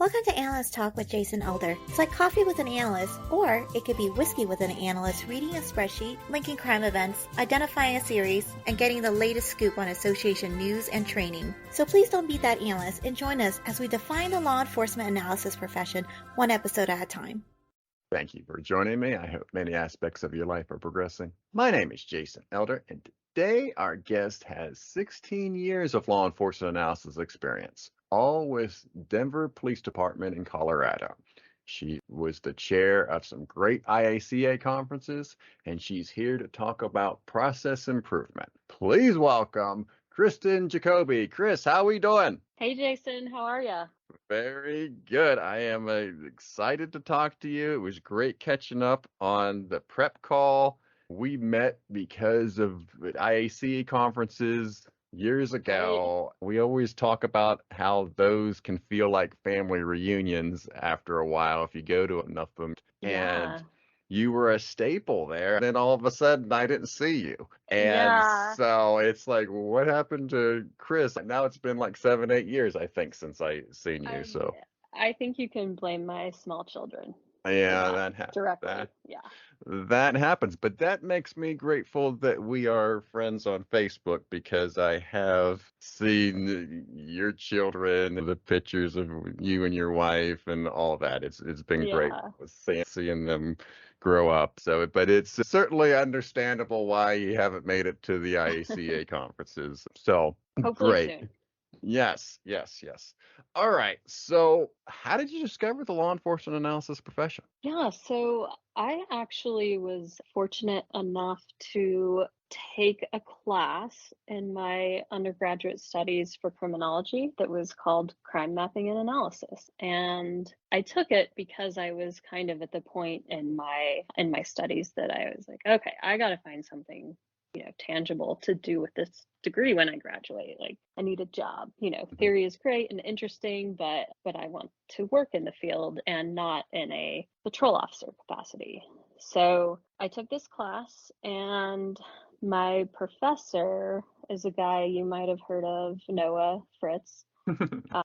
Welcome to Analyst Talk with Jason Elder. It's like coffee with an analyst, or it could be whiskey with an analyst reading a spreadsheet, linking crime events, identifying a series, and getting the latest scoop on association news and training. So please don't be that analyst and join us as we define the law enforcement analysis profession one episode at a time. Thank you for joining me. I hope many aspects of your life are progressing. My name is Jason Elder, and today our guest has 16 years of law enforcement analysis experience, all with Denver Police Department in Colorado. She was the chair of some great IACA conferences, and she's here to talk about process improvement. Please welcome Kristen Jacoby. Kris, how we doing? Hey, Jason. How are you? Very good. I am excited to talk to you. It was great catching up on the prep call. We met because of IACA conferences years ago. Right. We always talk about how those can feel like family reunions after a while if you go to enough of them. Yeah. And you were a staple there. And then all of a sudden I didn't see you. And so it's like, what happened to Kris? Now it's been like 7-8 years, I think, since I seen you. So I think you can blame my small children. Yeah, that happens. Directly. That happens. But that makes me grateful that we are friends on Facebook, because I have seen your children, the pictures of you and your wife and all that. It's been great seeing them grow up. But it's certainly understandable why you haven't made it to the IACA conferences. So hopefully great. Soon. Yes. All right. So how did you discover the law enforcement analysis profession? Yeah, so I actually was fortunate enough to take a class in my undergraduate studies for criminology that was called Crime Mapping and Analysis. And I took it because I was kind of at the point in my studies that I was like, okay, I got to find something tangible to do with this degree when I graduate. Like, I need a job. Theory is great and interesting, but I want to work in the field and not in a patrol officer capacity. So I took this class, and my professor is a guy you might have heard of, Noah, Fritz.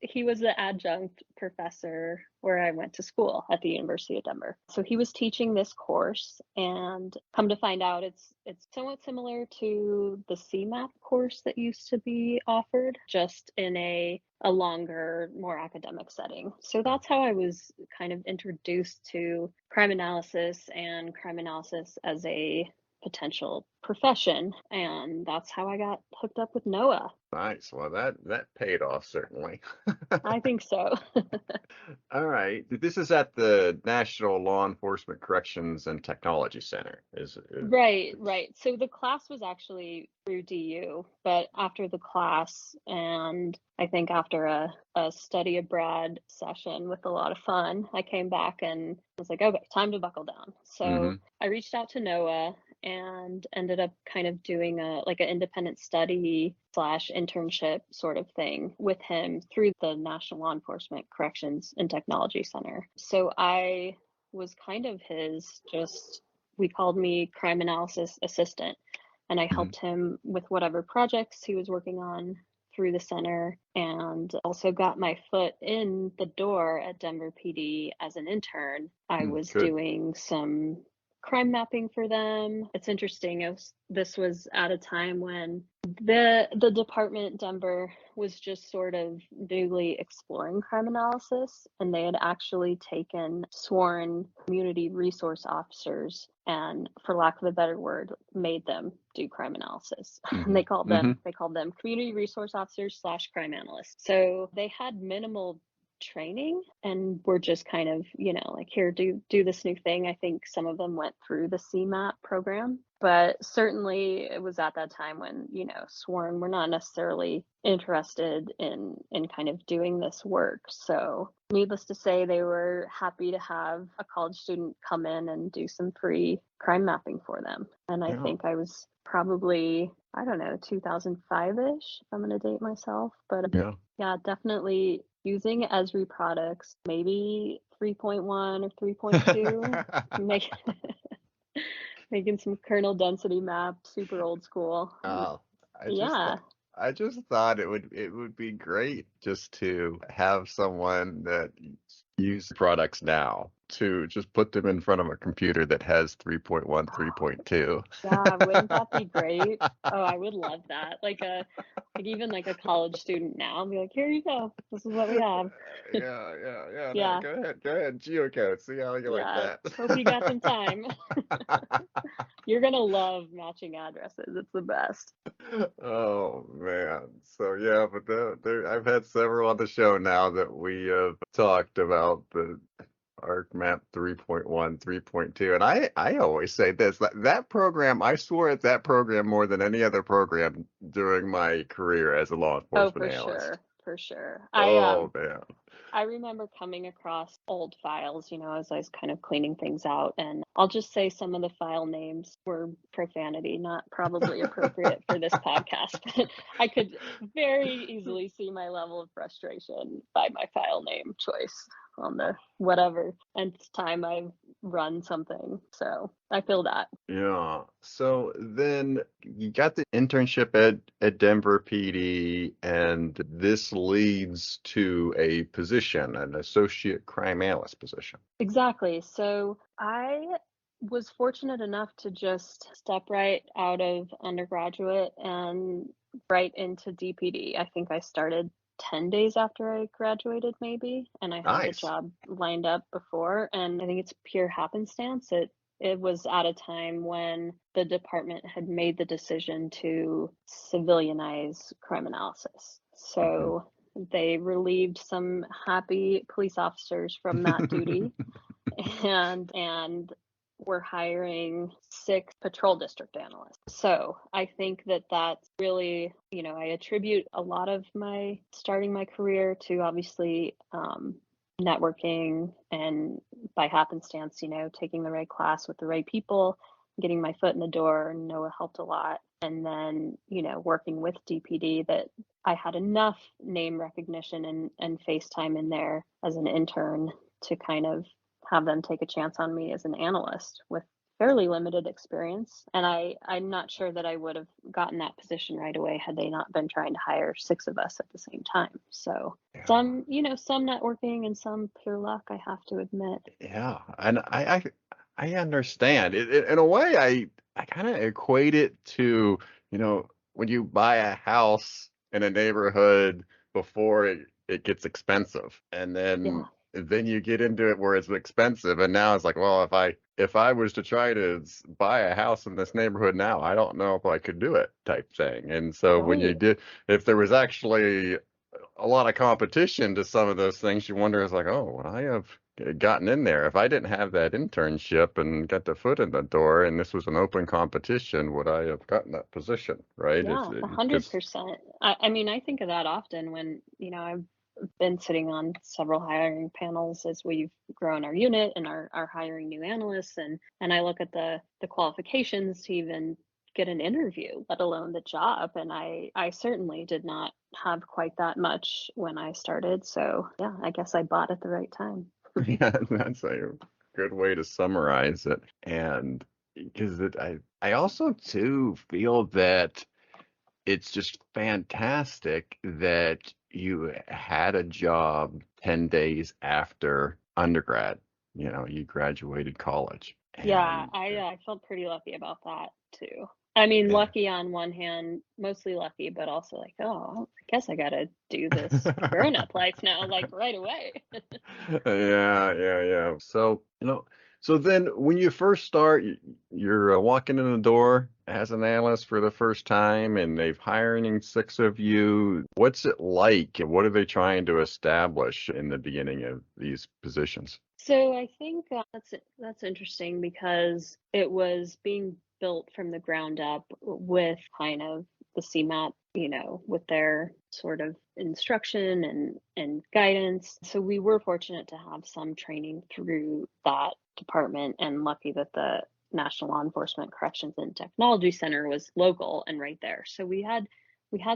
He was the adjunct professor where I went to school at the University of Denver. So he was teaching this course, and come to find out it's somewhat similar to the CMAP course that used to be offered, just in a longer, more academic setting. So that's how I was kind of introduced to crime analysis and crime analysis as a potential profession, and that's how I got hooked up with Noah. Nice. Well, that paid off, certainly. I think so. All right. This is at the National Law Enforcement Corrections and Technology Center. Right. So the class was actually through DU, but after the class, and I think after a study abroad session with a lot of fun, I came back and was like, okay, time to buckle down. So I reached out to Noah and ended up kind of doing an independent study / internship sort of thing with him through the National Law Enforcement Corrections and Technology Center. So I was kind of we called me crime analysis assistant, and I helped him with whatever projects he was working on through the center, and also got my foot in the door at Denver PD as an intern. I was doing some crime mapping for them. It's interesting. This was at a time when the department, Denver, was just sort of newly exploring crime analysis, and they had actually taken sworn community resource officers and, for lack of a better word, made them do crime analysis. And they called them community resource officers / crime analysts. So they had minimal training and were just kind of, like, here, do this new thing. I think some of them went through the CMAP program, but certainly it was at that time when, sworn were not necessarily interested in kind of doing this work. So needless to say, they were happy to have a college student come in and do some free crime mapping for them. And I think I was probably, 2005-ish, if I'm going to date myself, but yeah, definitely using ESRI products, maybe 3.1 or 3.2, making some kernel density maps, super old school. I just thought it would be great just to have someone that use products now to just put them in front of a computer that has 3.1, 3.2. Yeah, wouldn't that be great? Oh, I would love that. Like even like a college student now, be like, here you go. This is what we have. Yeah. No, Yeah, go ahead, geocode. See how you like yeah. that. Hope you got some time. You're gonna love matching addresses. It's the best. Oh man. So yeah, but I've had several on the show now that we have talked about the ArcMap 3.1, 3.2. And I always say this, that program, I swore at that program more than any other program during my career as a law Oh, enforcement for analyst. sure, for sure. Oh man. I remember coming across old files, as I was kind of cleaning things out, and I'll just say some of the file names were profanity, not probably appropriate for this podcast, but I could very easily see my level of frustration by my file name choice on the whatever nth time I've run something. So I feel that. Yeah. So then you got the internship at Denver PD, and this leads to a position, an associate crime analyst position. Exactly. So I was fortunate enough to just step right out of undergraduate and right into DPD. I think I started 10 days after I graduated, maybe, and I had the Nice. job lined up before. And I think it's pure happenstance. It was at a time when the department had made the decision to civilianize crime analysis. So they relieved some happy police officers from that duty and we're hiring 6 patrol district analysts. So I think that that's really, I attribute a lot of my starting my career to obviously networking and by happenstance, taking the right class with the right people, getting my foot in the door. Noah helped a lot. And then, working with DPD that I had enough name recognition and face time in there as an intern to kind of have them take a chance on me as an analyst with fairly limited experience. And I'm not sure that I would have gotten that position right away had they not been trying to hire 6 of us at the same time. So Yeah. some networking and some pure luck, I have to admit. Yeah, and I understand. In a way, I kind of equate it to, when you buy a house in a neighborhood before it gets expensive, and Yeah. then you get into it where it's expensive, and now it's like, well, if I was to try to buy a house in this neighborhood now, I don't know if I could do it, type thing. And so when you Right. did, if there was actually a lot of competition to some of those things, you wonder, it's like, oh, would I have gotten in there if I didn't have that internship and got the foot in the door and this was an open competition? Would I have gotten that position, right? Yeah, Because 100%. I mean, I think of that often when, I've been sitting on several hiring panels as we've grown our unit and are hiring new analysts and I look at the qualifications to even get an interview, let alone the job. And I certainly did not have quite that much when I started. So yeah, I guess I bought at the right time. yeah, that's a good way to summarize it. And because I also too feel that it's just fantastic that you had a job 10 days after undergrad. You graduated college. Yeah, And I felt pretty lucky about that too. I mean, yeah. lucky on one hand, mostly lucky, but also like, oh, I guess I gotta do this grown-up life now, like right away. Yeah. So then when you first start, you're walking in the door as an analyst for the first time, and they've hiring 6 of you. What's it like, and what are they trying to establish in the beginning of these positions? So I think that's interesting because it was being built from the ground up with kind of the CMAT, with their sort of instruction and guidance. So we were fortunate to have some training through that department and lucky that the National Law Enforcement Corrections and Technology Center was local and right there. So we had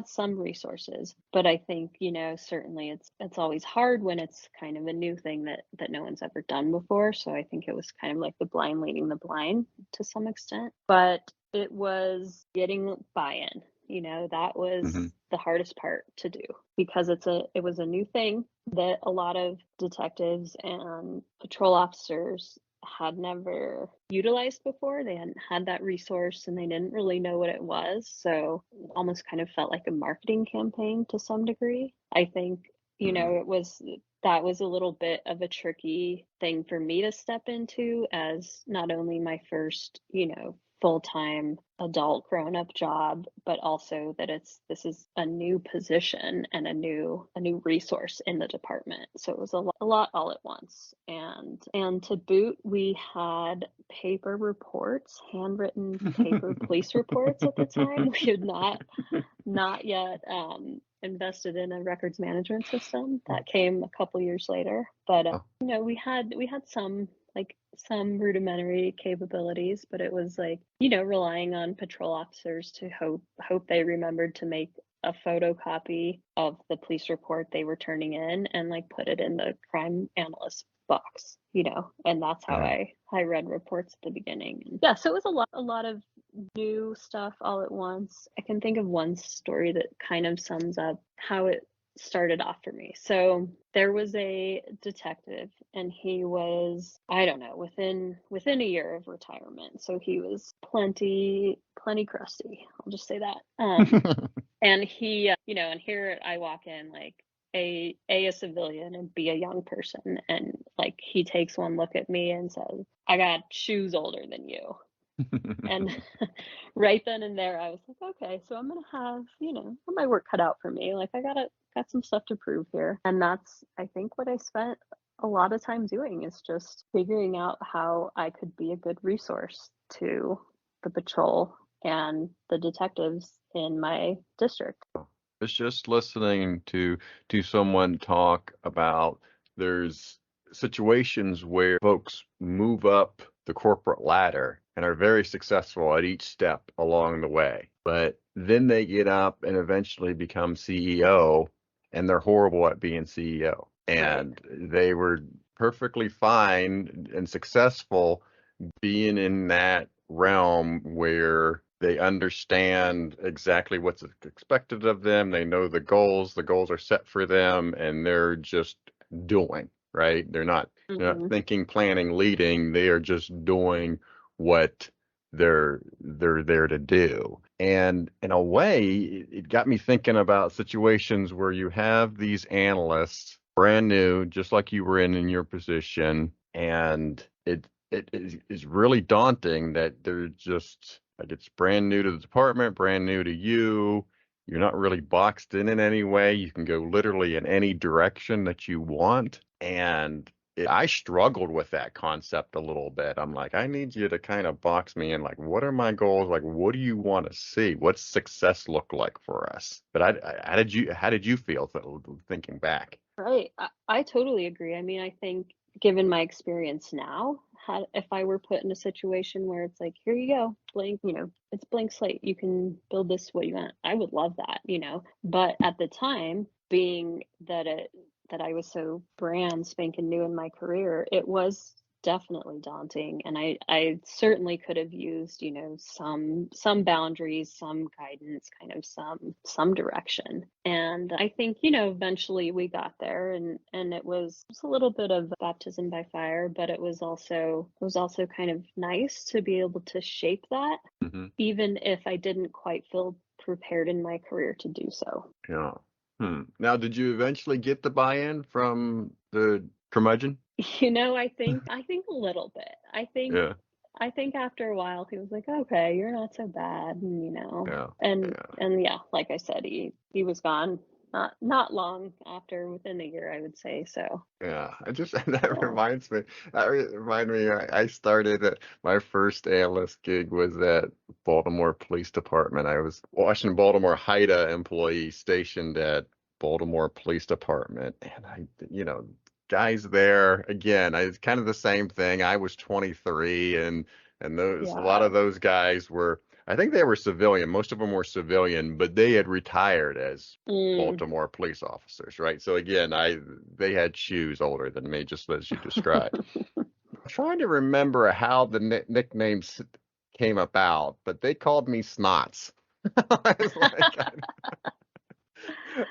some resources, but I think, certainly it's always hard when it's kind of a new thing that no one's ever done before. So I think it was kind of like the blind leading the blind to some extent, but it was getting buy-in. That Hmm. was the hardest part to do because it was a new thing that a lot of detectives and patrol officers had never utilized before. They hadn't had that resource and they didn't really know what it was. So almost kind of felt like a marketing campaign to some degree. I think, it was that was a little bit of a tricky thing for me to step into as not only my first, full-time adult grown-up job, but also that this is a new position and a new resource in the department. So it was a lot all at once. And to boot, we had paper reports, handwritten paper police reports at the time. We had not yet invested in a records management system. That came a couple years later. But Oh, we had some rudimentary capabilities, but it was relying on patrol officers to hope they remembered to make a photocopy of the police report they were turning in and put it in the crime analyst box, and that's how yeah. I read reports at the beginning. And yeah, so it was a lot of new stuff all at once. I can think of one story that kind of sums up how it started off for me. So there was a detective and he was, I don't know, within a year of retirement. So he was plenty crusty. I'll just say that. And he, and here I walk in a civilian and B, a young person, and he takes one look at me and says, "I got shoes older than you." And right then and there, I was like, okay, so I'm gonna have, my work cut out for me. Got some stuff to prove here. And that's, I think, what I spent a lot of time doing is just figuring out how I could be a good resource to the patrol and the detectives in my district. It's just listening to someone talk about there's situations where folks move up the corporate ladder and are very successful at each step along the way. But then they get up and eventually become CEO and they're horrible at being CEO. Right. And they were perfectly fine and successful being in that realm where they understand exactly what's expected of them. They know the goals are set for them, and they're just doing, right? They're not Hmm. thinking, planning, leading. They are just doing what they're there to do. And in a way, it got me thinking about situations where you have these analysts brand new, just like you were in your position, and it is really daunting that they're just like it's brand new to the department, brand new to you. You're not really boxed in any way. You can go literally in any direction that you want. And I struggled with that concept a little bit. I'm like, I need you to kind of box me in. Like, what are my goals? Like, what do you want to see? What's success look like for us? But how did you feel thinking back? Right. I totally agree. I mean, I think given my experience now, if I were put in a situation where it's like, here you go, blank, it's blank slate, you can build this what you want. I would love that. But at the time, being that I was so brand spanking new in my career, it was definitely daunting. And I certainly could have used, some boundaries, some guidance, kind of some direction. And I think, eventually we got there and it was a little bit of baptism by fire, but it was also kind of nice to be able to shape that, Hmm. even if I didn't quite feel prepared in my career to do so. Yeah. Now, did you eventually get the buy-in from the curmudgeon? I think a little bit. Yeah, I think after a while he was like, okay, you're not so bad, yeah, yeah, and yeah, like I said, he was gone not long after, within a year, I would say. So yeah. I just that yeah. reminds me. I started my first analyst gig was at Baltimore Police Department. I was Washington Baltimore HIDA employee stationed at Baltimore Police Department, and guys there again. It's kind of the same thing. I was 23, and a lot Yeah. of those guys were. I think they were civilian. Most of them were civilian, but they had retired as Mm. Baltimore police officers, right? So again, they had shoes older than me, just as you described. I'm trying to remember how the nicknames came about, but they called me Snots. It's like,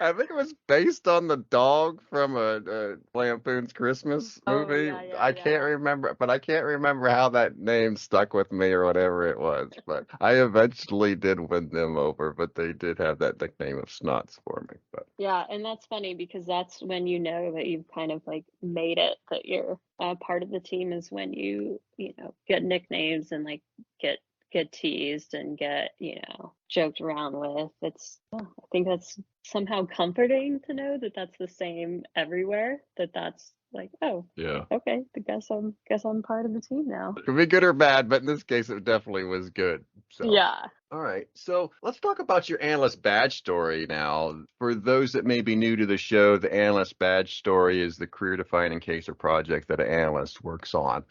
I think it was based on the dog from a Lampoon's Christmas Oh, movie. yeah, yeah, I can't yeah. remember, but I can't remember how that name stuck with me or whatever it was. But I eventually did win them over, but they did have that nickname of Snots for me. But Yeah, and that's funny because that's when you know that you've kind of like made it, that you're part of the team is when you know, get nicknames and like get teased and get, you know, joked around with. I think that's somehow comforting to know that that's the same everywhere, that that's like, oh, yeah. okay, I guess I'm part of the team now. It could be good or bad, but in this case, it definitely was good. So, Yeah. all right. So let's talk about your analyst badge story now. For those that may be new to the show, the analyst badge story is the career-defining case or project that an analyst works on.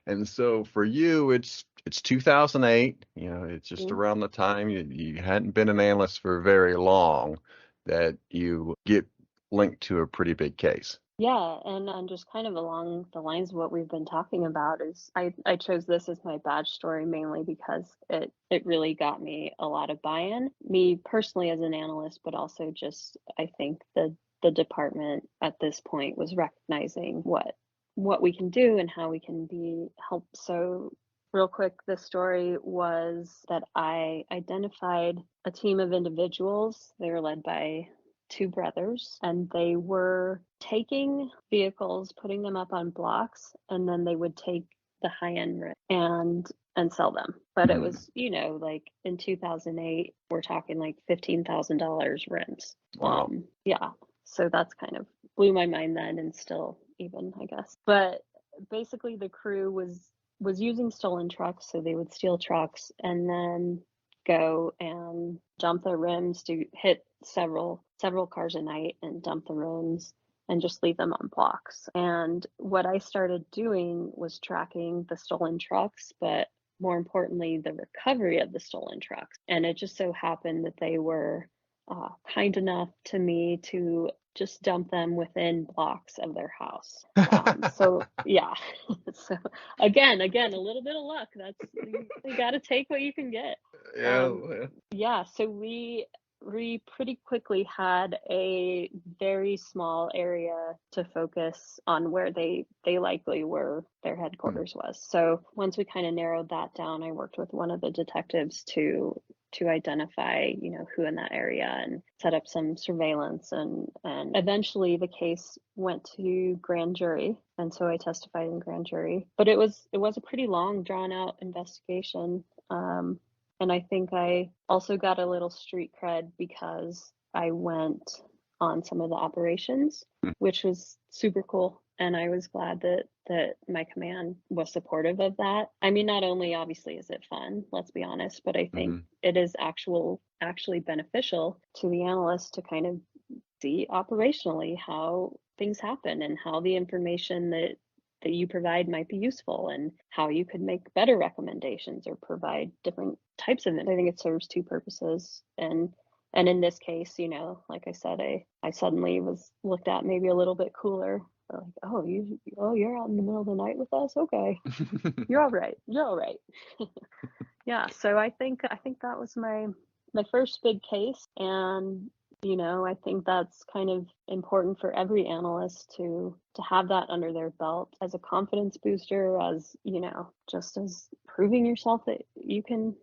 And so for you, it's 2008. You know, it's just Mm. around the time you hadn't been an analyst for very long that you get linked to a pretty big case. Yeah, and just kind of along the lines of what we've been talking about is I chose this as my badge story mainly because it really got me a lot of buy-in, me personally as an analyst, but also just I think the department at this point was recognizing what we can do and how we can be help. So real quick, the story was that I identified a team of individuals. They were led by two brothers, and they were taking vehicles, putting them up on blocks, and then they would take the high-end rim and sell them. But it was, you know, like in 2008, we're talking like $15,000 rims. Wow. Yeah. So that's kind of blew my mind then, and still even, I guess. But basically, the crew was using stolen trucks, so they would steal trucks and then go and dump their rims, to hit several cars a night and dump the rims and just leave them on blocks. And what I started doing was tracking the stolen trucks, but more importantly, the recovery of the stolen trucks. And it just so happened that they were kind enough to me to just dump them within blocks of their house. So yeah, so again, a little bit of luck. That's you got to take what you can get. Yeah. Yeah, so we pretty quickly had a very small area to focus on where they likely were, their headquarters was. So once we kind of narrowed that down, I worked with one of the detectives to identify, you know, who in that area and set up some surveillance, and eventually the case went to grand jury, and so I testified in grand jury. But it was a pretty long, drawn out investigation. And I think I also got a little street cred because I went on some of the operations, which was super cool. And I was glad that my command was supportive of that. I mean, not only obviously is it fun, let's be honest, but I think it is actually beneficial to the analyst to kind of see operationally how things happen and how the information that you provide might be useful, and how you could make better recommendations or provide different types of it. I think it serves two purposes. And in this case, you know, like I said, I suddenly was looked at maybe a little bit cooler. Like, oh, you're out in the middle of the night with us? Okay. You're all right. Yeah, so I think that was my first big case, and you know, I think that's kind of important for every analyst to have that under their belt as a confidence booster, as, you know, just as proving yourself that you can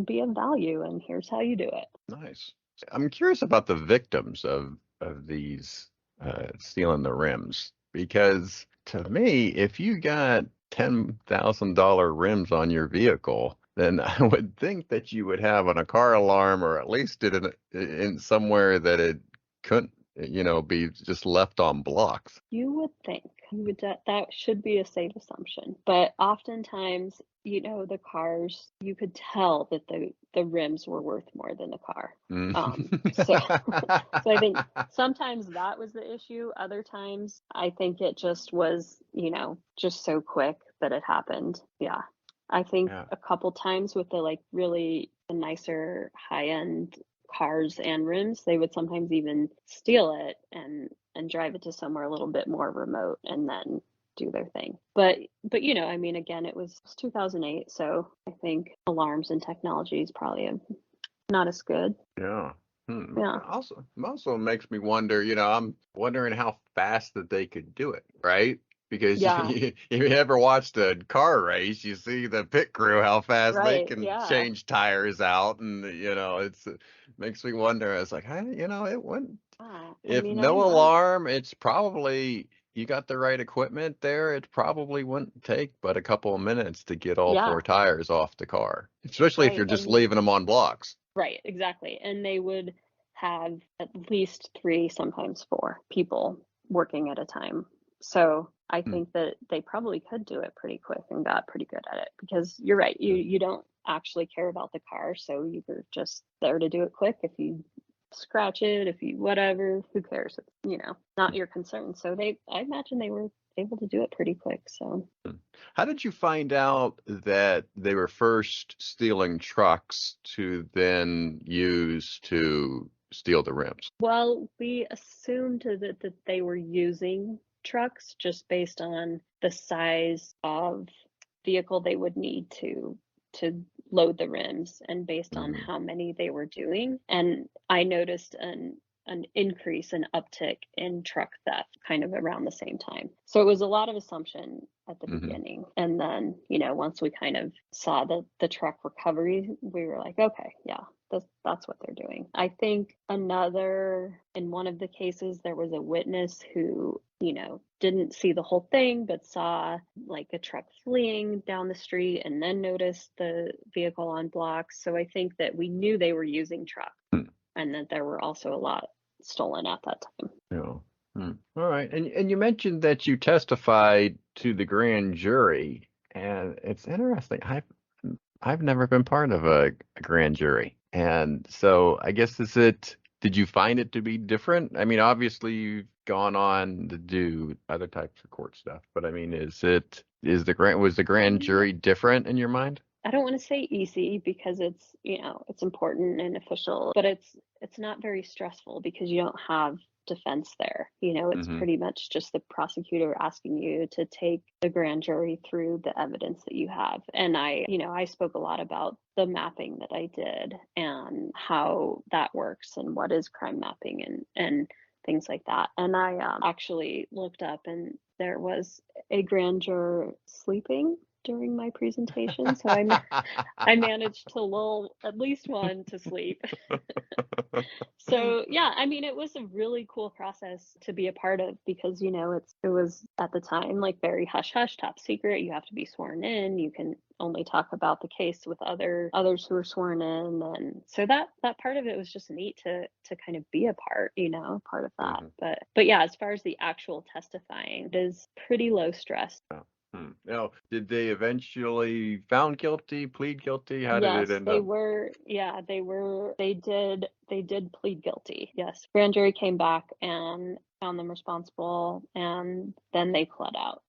be of value, and here's how you do it. Nice. I'm curious about the victims of these stealing the rims, because to me, if you got $10,000 rims on your vehicle, then I would think that you would have on a car alarm, or at least in somewhere that it couldn't, you know, be just left on blocks. You would think that should be a safe assumption, but oftentimes, you know, the cars, you could tell that the rims were worth more than the car. So I think sometimes that was the issue. Other times, I think it just was, you know, just so quick that it happened. Yeah. I think a couple times with the like really nicer high-end cars and rims, they would sometimes even steal it and drive it to somewhere a little bit more remote and then do their thing. But you know, I mean, again, it was 2008, so I think alarms and technology is probably a not as good. Yeah. Yeah. Also makes me wonder, I'm wondering how fast that they could do it, right? Because Yeah. if you ever watched a car race, you see the pit crew, how fast they Right. can Yeah. change tires out. And, it's makes me wonder. It's like, hey, it wouldn't, Wow. I if mean, no alarm, it's probably, you got the right equipment there, it probably wouldn't take but a couple of minutes to get all yeah, four tires off the car, especially if right. you're just And leaving them on blocks. right, exactly. And they would have at least 3, sometimes 4 people working at a time. So I Hmm. think that they probably could do it pretty quick and got pretty good at it because you're right, you don't actually care about the car, so you're just there to do it quick. If you scratch it, if you whatever, who cares? It's, not your concern. So I imagine they were able to do it pretty quick. So How did you find out that they were first stealing trucks to then use to steal the rims? well, we assumed that they were using trucks just based on the size of vehicle they would need to load the rims and based on Mhm. how many they were doing. And I noticed an increase, an uptick in truck theft kind of around the same time. So it was a lot of assumption at the Mhm. beginning. And then, once we kind of saw the truck recovery, we were like, okay, yeah, that's what they're doing. I think in one of the cases, there was a witness who, didn't see the whole thing, but saw like a truck fleeing down the street and then noticed the vehicle on blocks. So I think that we knew they were using trucks Hmm. and that there were also a lot stolen at that time. Yeah. All right. And you mentioned that you testified to the grand jury, and it's interesting. I've never been part of a grand jury. And so I guess did you find it to be different? I mean, obviously you've gone on to do other types of court stuff, but I mean, was the grand Um, jury different in your mind? I don't want to say easy because it's important and official, but it's not very stressful because you don't have defense there. It's Hmm. pretty much just the prosecutor asking you to take the grand jury through the evidence that you have. And I spoke a lot about the mapping that I did and how that works and what is crime mapping and things like that. And I actually looked up and there was a grand juror sleeping during my presentation, so I managed to lull at least one to sleep. So yeah, I mean, it was a really cool process to be a part of because it was at the time like very hush hush, top secret. You have to be sworn in. You can only talk about the case with others who are sworn in, and so that part of it was just neat to kind of be a part of that. Mhm. But yeah, as far as the actual testifying, it is pretty low stress. Oh, Now, did they eventually found guilty, plead guilty? How did it Yes, end they up? were. Yeah, they did plead guilty. Yes. Grand jury came back and found them responsible and then they pled out.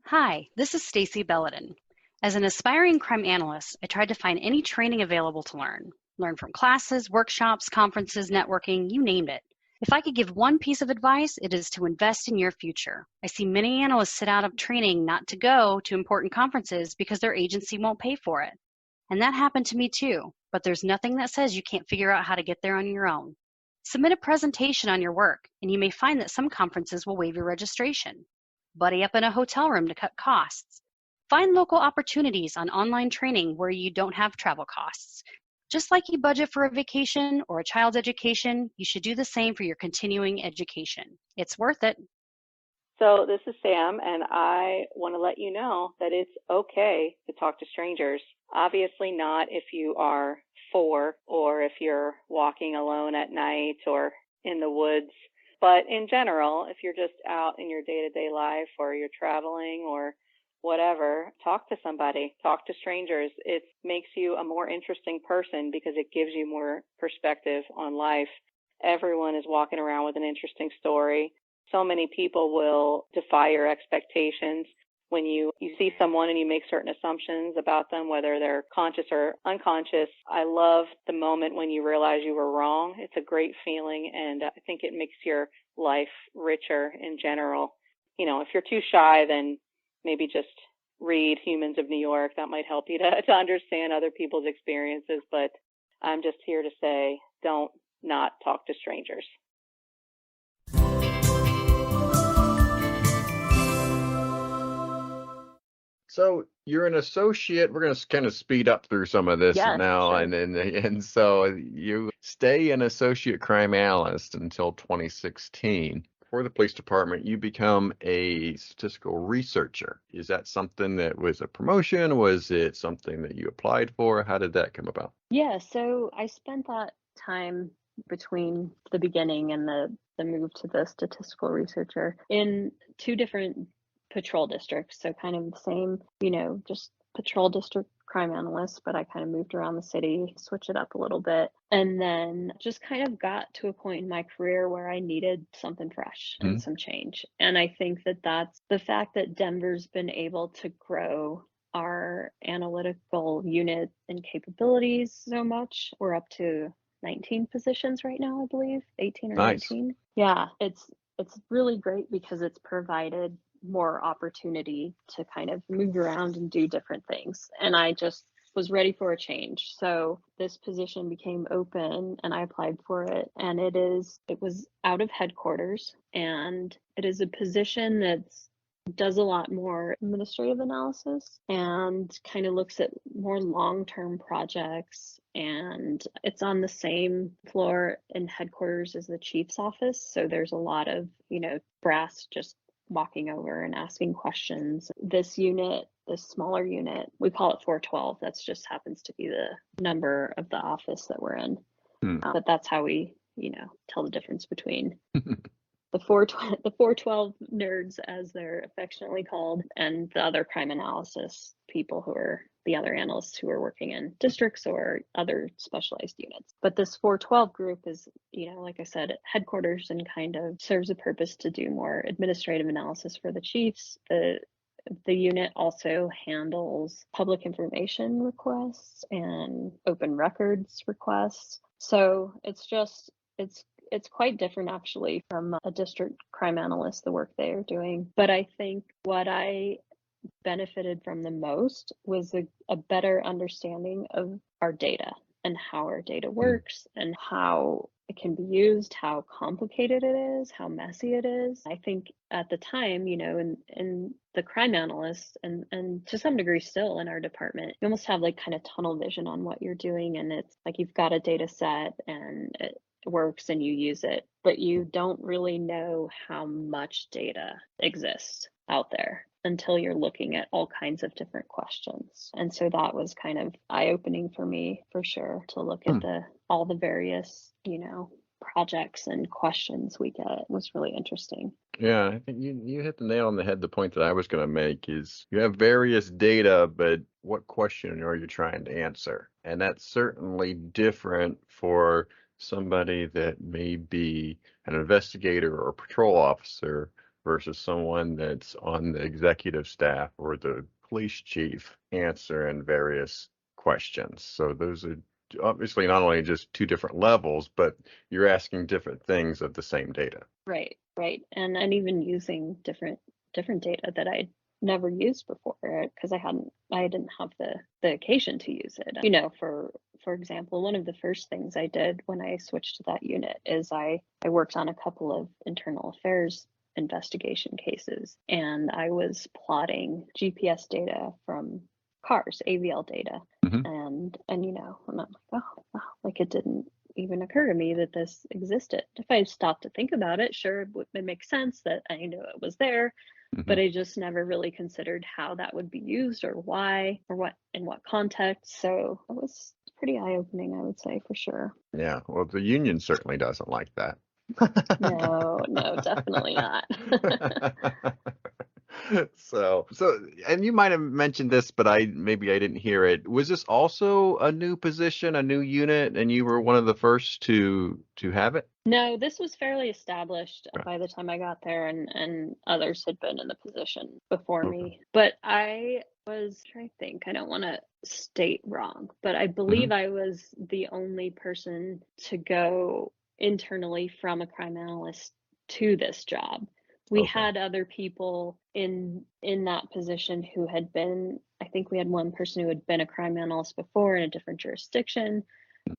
Hi, this is Stacey Belledin. As an aspiring crime analyst, I tried to find any training available to learn from classes, workshops, conferences, networking, you name it. If I could give one piece of advice, it is to invest in your future. I see many analysts sit out of training not to go to important conferences because their agency won't pay for it. And that happened to me too, but there's nothing that says you can't figure out how to get there on your own. Submit a presentation on your work, and you may find that some conferences will waive your registration. Buddy up in a hotel room to cut costs. Find local opportunities on online training where you don't have travel costs. Just like you budget for a vacation or a child's education, you should do the same for your continuing education. It's worth it. So this is Sam, and I want to let you know that it's okay to talk to strangers. Obviously not if you are 4 or if you're walking alone at night or in the woods. But in general, if you're just out in your day-to-day life or you're traveling or whatever, talk to somebody, talk to strangers. It makes you a more interesting person because it gives you more perspective on life. Everyone is walking around with an interesting story. So many people will defy your expectations when you see someone and you make certain assumptions about them, whether they're conscious or unconscious. I love the moment when you realize you were wrong. It's a great feeling, and I think it makes your life richer in general. If you're too shy, then maybe just read Humans of New York. That might help you to understand other people's experiences. But I'm just here to say, don't not talk to strangers. So you're an associate. We're going to kind of speed up through some of this Yes, now, sure. and so you stay an associate crime analyst until 2016. For the police department, you become a statistical researcher. Is that something that was a promotion? Was it something that you applied for? How did that come about? Yeah, so I spent that time between the beginning and the move to the statistical researcher in two different patrol districts. So kind of the same, just patrol district crime analyst, but I kind of moved around the city, switch it up a little bit, and then just kind of got to a point in my career where I needed something fresh and some change. And I think that that's the fact that Denver's been able to grow our analytical unit and capabilities so much. We're up to 19 positions right now, I believe, 18 or Nice. 19. Yeah, it's really great because it's provided more opportunity to kind of move around and do different things. And I just was ready for a change. So this position became open and I applied for it. And it was out of headquarters, and it is a position that's does a lot more administrative analysis and kind of looks at more long-term projects. And it's on the same floor in headquarters as the chief's office. So there's a lot of, brass just walking over and asking questions. This unit, this smaller unit, we call it 412. That's just happens to be the number of the office that we're in. But that's how we, tell the difference between the 412 nerds, as they're affectionately called, and the other crime analysis people who are the other analysts who are working in districts or other specialized units. But this 412 group is, like I said, headquarters and kind of serves a purpose to do more administrative analysis for the chiefs. The unit also handles public information requests and open records requests. So it's quite different actually from a district crime analyst, the work they are doing. But I think what I benefited from the most was a better understanding of our data and how our data works and how it can be used, how complicated it is, how messy it is. I think at the time, in the crime analyst and to some degree still in our department, you almost have like kind of tunnel vision on what you're doing. And it's like you've got a data set and it works and you use it, but you don't really know how much data exists out there until you're looking at all kinds of different questions. And so that was kind of eye-opening for me, for sure, to look at all the various, projects and questions we get. It was really interesting. Yeah, I think you hit the nail on the head. The point that I was going to make is you have various data, but what question are you trying to answer? And that's certainly different for somebody that may be an investigator or a patrol officer versus someone that's on the executive staff or the police chief answering various questions. So those are obviously not only just two different levels, but you're asking different things of the same data. Right. And even using different data that I'd never used before because I didn't have the occasion to use it. For example, one of the first things I did when I switched to that unit is I worked on a couple of internal affairs investigation cases, and I was plotting GPS data from cars, AVL data, and I'm like, oh wow, like it didn't even occur to me that this existed. If I stopped to think about it, sure, it makes sense that I knew it was there, but I just never really considered how that would be used or why or what in what context. So it was pretty eye-opening, I would say, for sure. Yeah, well, the union certainly doesn't like that. No, definitely not. So, and you might have mentioned this, but maybe I didn't hear it. Was this also a new position, a new unit, and you were one of the first to have it? No, this was fairly established by the time I got there, and others had been in the position before me. But I was trying to think. I don't want to state wrong, but I believe I was the only person to go internally from a crime analyst to this job. We Okay. had other people in that position who had been, I think we had one person who had been a crime analyst before in a different jurisdiction,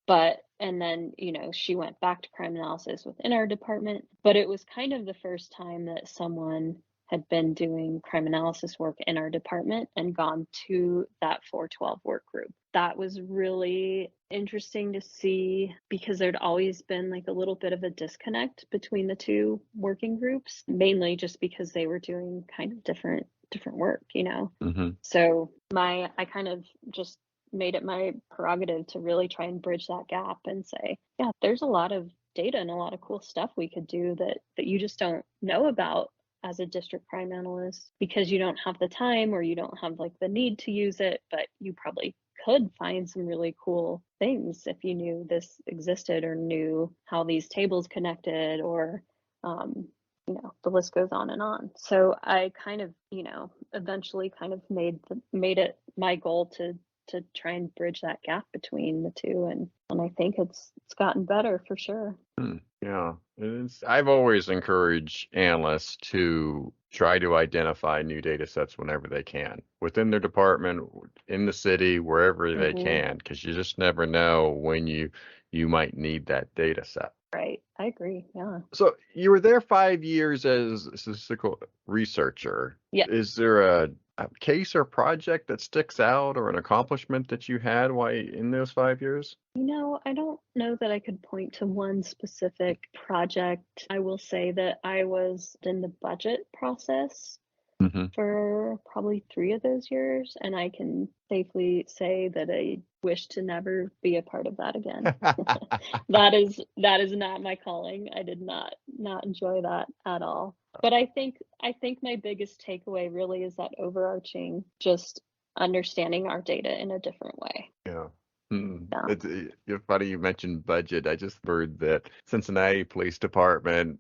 and then, she went back to crime analysis within our department, but it was kind of the first time that someone had been doing crime analysis work in our department and gone to that 412 work group. That was really interesting to see because there'd always been like a little bit of a disconnect between the two working groups, mainly just because they were doing kind of different work, Mm-hmm. So I kind of just made it my prerogative to really try and bridge that gap and say, yeah, there's a lot of data and a lot of cool stuff we could do that you just don't know about as a district crime analyst because you don't have the time or you don't have like the need to use it, but you probably could find some really cool things if you knew this existed or knew how these tables connected or the list goes on and on. So I kind of, eventually kind of made it my goal to try and bridge that gap between the two, and I think it's gotten better for sure. Yeah, I've always encouraged analysts to try to identify new data sets whenever they can, within their department, in the city, wherever they can, because you just never know when you might need that data set. Right, I agree. Yeah. So you were there 5 years as a statistical researcher. Yeah. Is there a case or project that sticks out or an accomplishment that you had while in those 5 years? I don't know that I could point to one specific project. I will say that I was in the budget process for probably 3 of those years, and I can safely say that I wish to never be a part of that again. That is not my calling. I did not enjoy that at all. But I think my biggest takeaway really is that overarching just understanding our data in a different way. Yeah. It's funny you mentioned budget. I just heard that Cincinnati Police Department,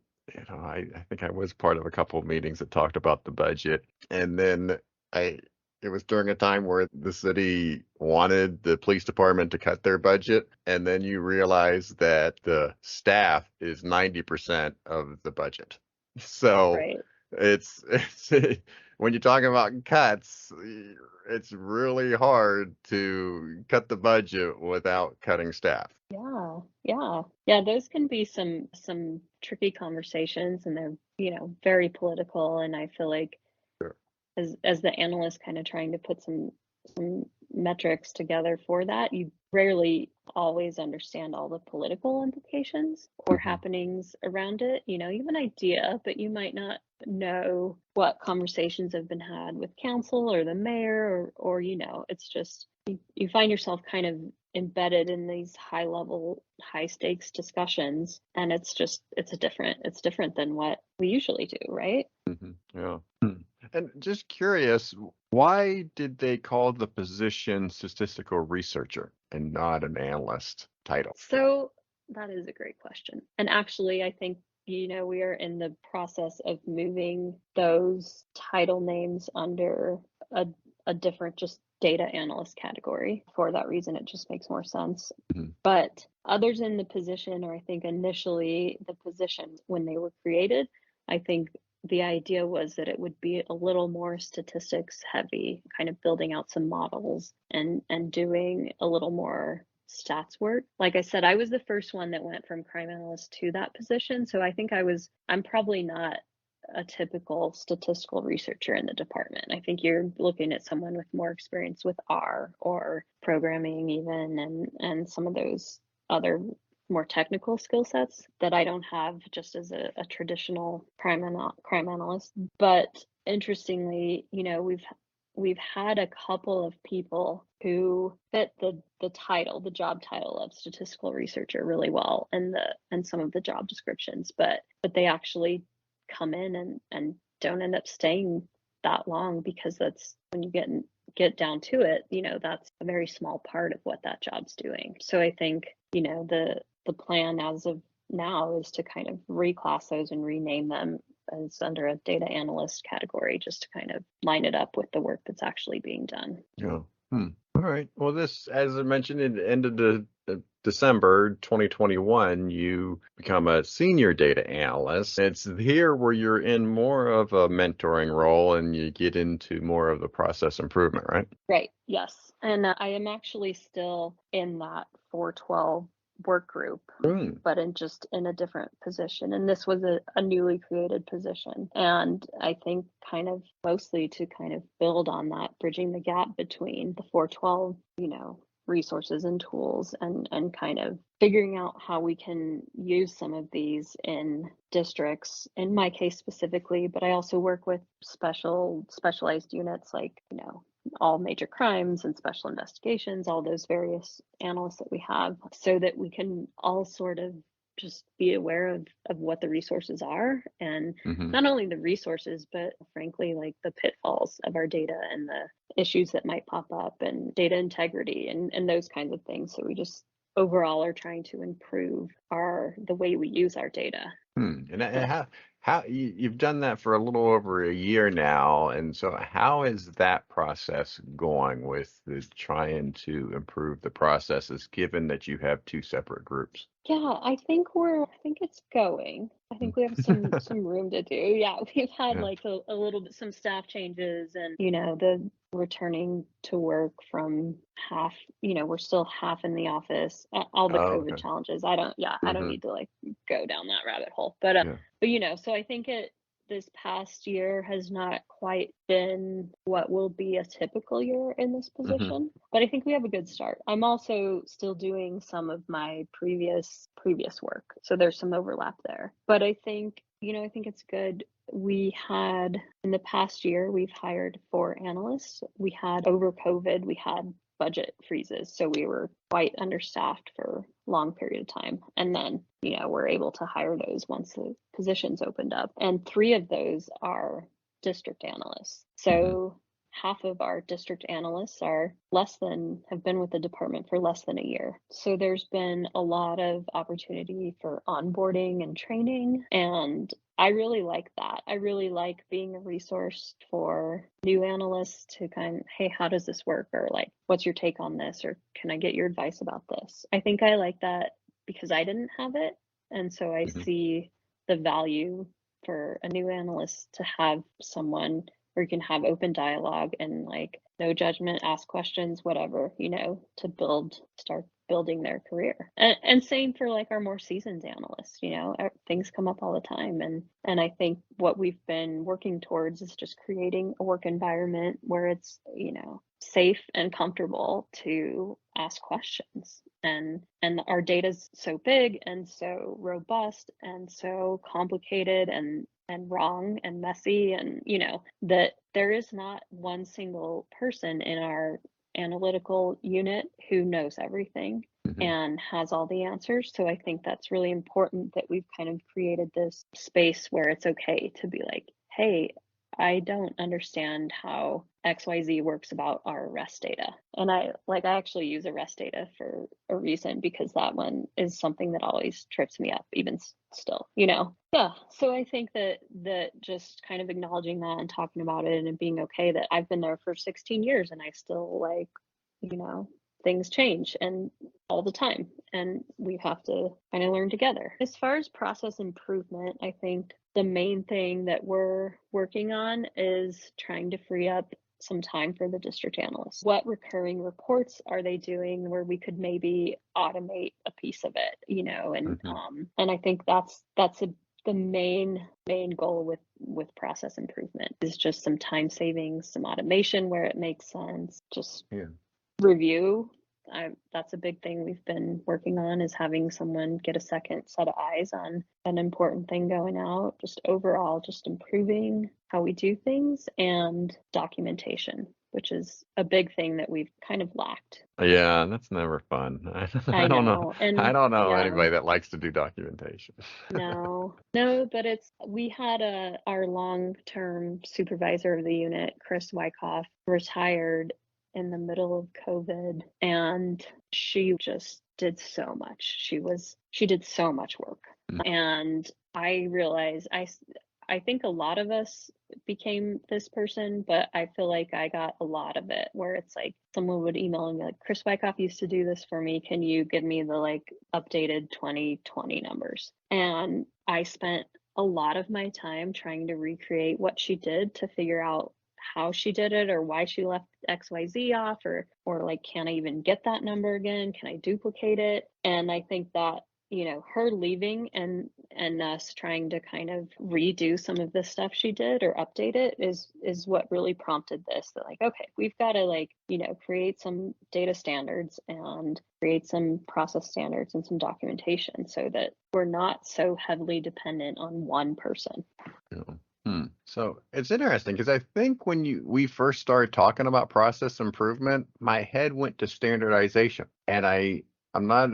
I think I was part of a couple of meetings that talked about the budget. And then it was during a time where the city wanted the police department to cut their budget. And then you realize that the staff is 90% of the budget. So Right. it's when you're talking about cuts, it's really hard to cut the budget without cutting staff. Yeah. Those can be some tricky conversations, and they're very political. And I feel like as the analyst, kind of trying to put some metrics together for that, you rarely always understand all the political implications or happenings around it. You have an idea, but you might not know what conversations have been had with council or the mayor or it's just you find yourself kind of embedded in these high level, high stakes discussions, and it's different than what we usually do, right? Yeah. And just curious, why did they call the position statistical researcher and not an analyst title? So that is a great question. And actually, I think, we are in the process of moving those title names under a different just data analyst category. For that reason, it just makes more sense. But others in the position, or I think initially the positions when they were created, I think the idea was that it would be a little more statistics heavy, kind of building out some models and doing a little more stats work. Like I said, I was the first one that went from crime analyst to that position. So I think I'm probably not a typical statistical researcher in the department. I think you're looking at someone with more experience with R or programming even, and some of those other more technical skill sets that I don't have just as a traditional crime analyst. But interestingly, we've had a couple of people who fit the job title of statistical researcher really well and some of the job descriptions, but they actually come in and don't end up staying that long, because that's when you get down to it, that's a very small part of what that job's doing. So I think, the plan as of now is to kind of reclass those and rename them as under a data analyst category, just to kind of line it up with the work that's actually being done. Yeah. All right. Well, this, as I mentioned, it ended December 2021, you become a senior data analyst. It's here where you're in more of a mentoring role and you get into more of the process improvement, right? Right. Yes. And I am actually still in that 412 work group, but in a different position. And this was a newly created position. And I think kind of mostly to kind of build on that, bridging the gap between the 412, resources and tools and kind of figuring out how we can use some of these in districts, in my case specifically, but I also work with specialized units like, all major crimes and special investigations, all those various analysts that we have, so that we can all sort of just be aware of what the resources are, and not only the resources, but frankly, like the pitfalls of our data and the issues that might pop up and data integrity and those kinds of things. So we just overall are trying to improve the way we use our data. And how you've done that for a little over a year now, and so how is that process going with trying to improve the processes, given that you have two separate groups? Yeah, I think it's going. I think we have some room to do. Yeah, we've had like a little bit, some staff changes, and the returning to work from half, we're still half in the office, all the COVID challenges. I don't need to like go down that rabbit hole, but so I think this past year has not quite been what will be a typical year in this position, but I think we have a good start. I'm also still doing some of my previous work, so there's some overlap there. But I think it's good. We had, in the past year, we've hired 4 analysts. We had, over COVID, we had budget freezes, so we were quite understaffed for a long period of time. And then, we're able to hire those once the positions opened up. And 3 of those are district analysts. So half of our district analysts have been with the department for less than a year. So there's been a lot of opportunity for onboarding and training, and I really like that. I really like being a resource for new analysts to kind of, hey, how does this work? Or like, what's your take on this? Or can I get your advice about this? I think I like that because I didn't have it. And so I see the value for a new analyst to have someone where you can have open dialogue and like no judgment, ask questions, whatever, to start building their career. And same for like our more seasoned analysts, things come up all the time. And I think what we've been working towards is just creating a work environment where it's, safe and comfortable to ask questions. And our data's so big and so robust and so complicated and wrong and messy, and that there is not one single person in our analytical unit who knows everything and has all the answers. So I think that's really important that we've kind of created this space where it's okay to be like, hey, I don't understand how XYZ works about our arrest data. And I actually use arrest data for a reason, because that one is something that always trips me up, even still, Yeah. So I think that just kind of acknowledging that and talking about it and being okay that I've been there for 16 years and I still things change and all the time, and we have to kind of learn together. As far as process improvement, I think the main thing that we're working on is trying to free up some time for the district analysts. What recurring reports are they doing where we could maybe automate a piece of it, and I think that's the main goal with process improvement is just some time savings, some automation where it makes sense, just review. That's a big thing we've been working on, is having someone get a second set of eyes on an important thing going out. Just overall, just improving how we do things, and documentation, which is a big thing that we've kind of lacked. Yeah, that's never fun. I don't know. I don't know anybody that likes to do documentation. No, but we had our long-term supervisor of the unit, Kris, retired in the middle of COVID, and she just did so much. She did so much work. And I realized I think a lot of us became this person, but I feel like I got a lot of it where it's like someone would email and be like, Kris Wyckoff used to do this for me. Can you give me the like updated 2020 numbers? And I spent a lot of my time trying to recreate what she did to figure out how she did it or why she left XYZ off or like, can I even get that number again? Can I duplicate it? And I think that, you know, her leaving and us trying to kind of redo some of the stuff she did or update it is what really prompted this, that like, okay, we've got to like, you know, create some data standards and create some process standards and some documentation so that we're not so heavily dependent on one person. Yeah. So it's interesting because I think when we first started talking about process improvement, my head went to standardization, and I'm not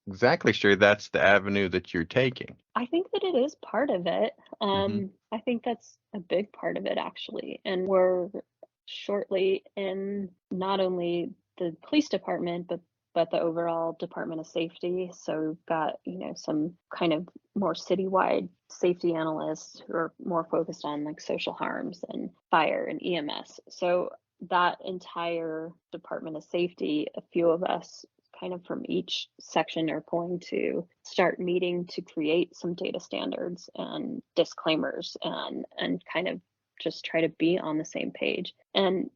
exactly sure that's the avenue that you're taking. I think that it is part of it. Mhm. I think that's a big part of it actually, and we're shortly in not only the police department but the overall Department of Safety. So we've got, you know, some kind of more citywide safety analysts who are more focused on like social harms and fire and EMS. So that entire Department of Safety, a few of us kind of from each section are going to start meeting to create some data standards and disclaimers and kind of just try to be on the same page. And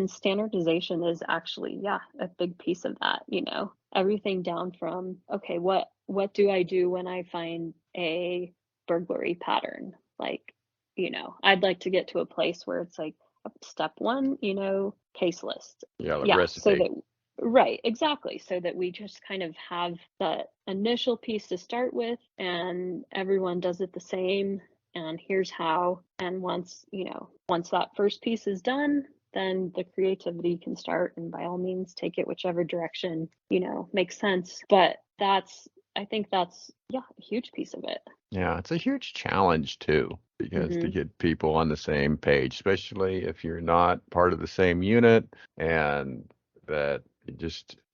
standardization is actually, yeah, a big piece of that, you know, everything down from, okay, what do I do when I find a burglary pattern? Like, you know, I'd like to get to a place where it's like step one, you know, case list. Yeah, like Yeah, recipe. so that, right, exactly. So that we just kind of have the initial piece to start with and everyone does it the same. And here's how. And once that first piece is done, then the creativity can start, and by all means take it whichever direction, you know, makes sense. But I think that's, yeah, a huge piece of it. Yeah, it's a huge challenge too, because to Mhm. get people on the same page, especially if you're not part of the same unit, and that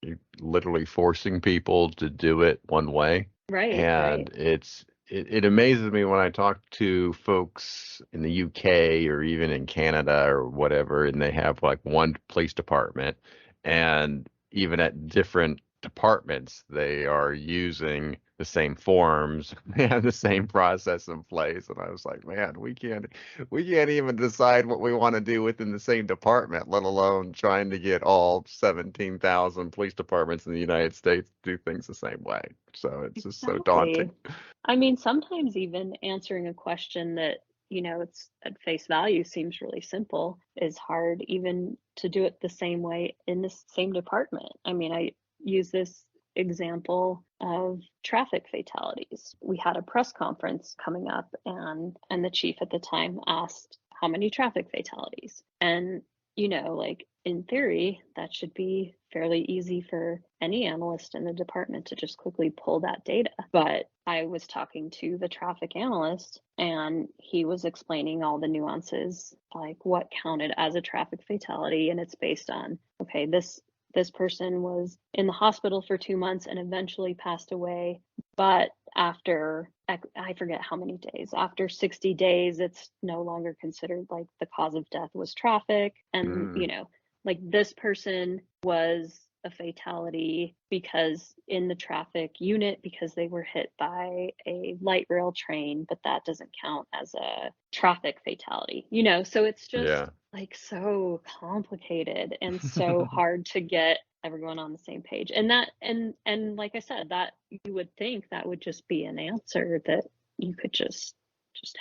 you're literally forcing people to do it one way. Right, right. And it amazes me when I talk to folks in the UK or even in Canada or whatever, and they have like one police department, and even at different departments, they are using the same forms and the same process in place. And I was like, man, we can't even decide what we want to do within the same department, let alone trying to get all 17,000 police departments in the United States to do things the same way. So it's just so daunting. Exactly. I mean, sometimes even answering a question that, you know, it's at face value seems really simple is hard even to do it the same way in the same department. I mean, I use this example of traffic fatalities. We had a press conference coming up and the chief at the time asked how many traffic fatalities. And, you know, like in theory, that should be fairly easy for any analyst in the department to just quickly pull that data. But I was talking to the traffic analyst and he was explaining all the nuances, like what counted as a traffic fatality. And it's based on, okay, this person was in the hospital for 2 months and eventually passed away. But after, I forget how many days, after 60 days, it's no longer considered like the cause of death was traffic. And, you know, like this person was a fatality because in the traffic unit, because they were hit by a light rail train, but that doesn't count as a traffic fatality, you know? So it's just like so complicated and so hard to get everyone on the same page. And that, and like I said, that you would think that would just be an answer that you could just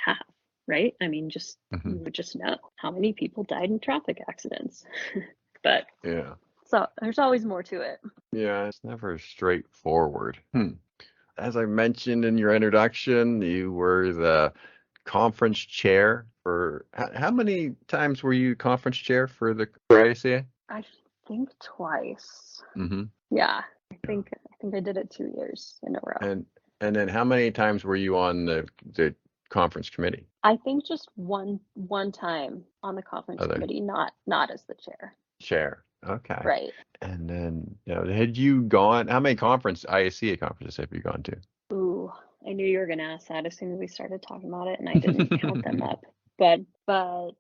have, right? I mean, just you would just know how many people died in traffic accidents. But yeah, so there's always more to it. yeah, it's never straightforward. As I mentioned in your introduction, you were the conference chair for how many times were you conference chair for IACA? I think twice. Mm-hmm. Yeah, I think I did it 2 years in a row. And then how many times were you on the conference committee? I think just one time on the conference committee, not as the chair. Chair. Okay. Right. And then, had you gone, how many IACA conferences have you gone to? Ooh, I knew you were going to ask that as soon as we started talking about it, and I didn't count them up. But I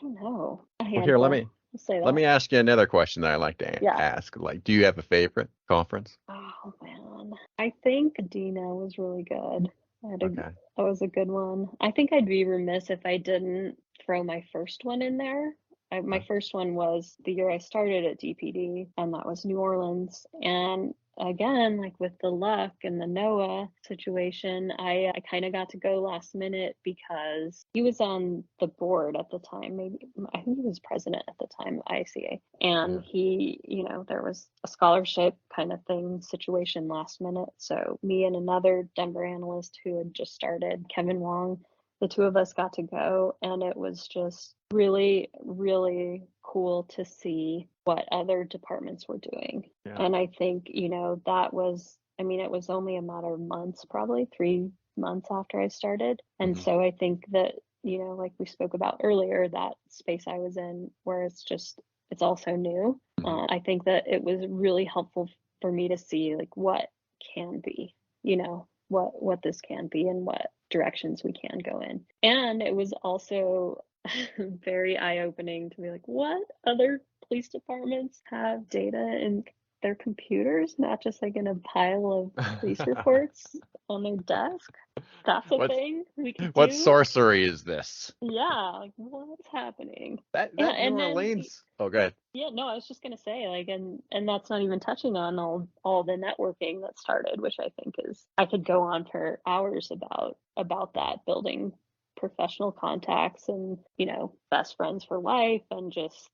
don't know. A Well, here, handful. We'll say let that. me ask you another question that I like to Yeah. ask. Like, do you have a favorite conference? Oh man, I think Dina was really good. Okay. That was a good one. I think I'd be remiss if I didn't throw my first one in there. My first one was the year I started at DPD, and that was New Orleans. And again, like with the luck and the Noah situation, I kind of got to go last minute because he was on the board at the time. Maybe I think he was president at the time of IACA. And he, there was a scholarship kind of thing situation last minute. So me and another Denver analyst who had just started, Kevin Wong, the two of us got to go, and it was just really, really cool to see what other departments were doing. Yeah. And I think, that was, it was only a matter of months, probably 3 months after I started. And so I think that, like we spoke about earlier, that space I was in where it's also new. I think that it was really helpful for me to see like what can be, what this can be and what directions we can go in. And it was also very eye-opening to be like, what other police departments have data in their computers, not just like in a pile of police reports on their desk? That's a thing we could do. What sorcery is this? Yeah, like what's happening? That New Orleans. Oh, go ahead. Yeah, no, I was just gonna say, like, and that's not even touching on all the networking that started, which I think I could go on for hours about that, building professional contacts and best friends for life, and just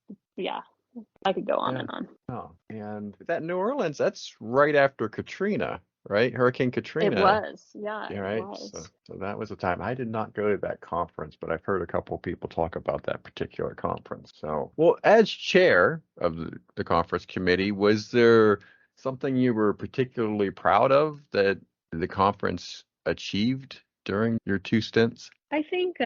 I could go on and on. Oh, and that New Orleans, that's right after Katrina, right? Hurricane Katrina. It was, yeah. Right. It was. So that was the time. I did not go to that conference, but I've heard a couple of people talk about that particular conference. So, well, as chair of the conference committee, was there something you were particularly proud of that the conference achieved during your 2 stints? I think,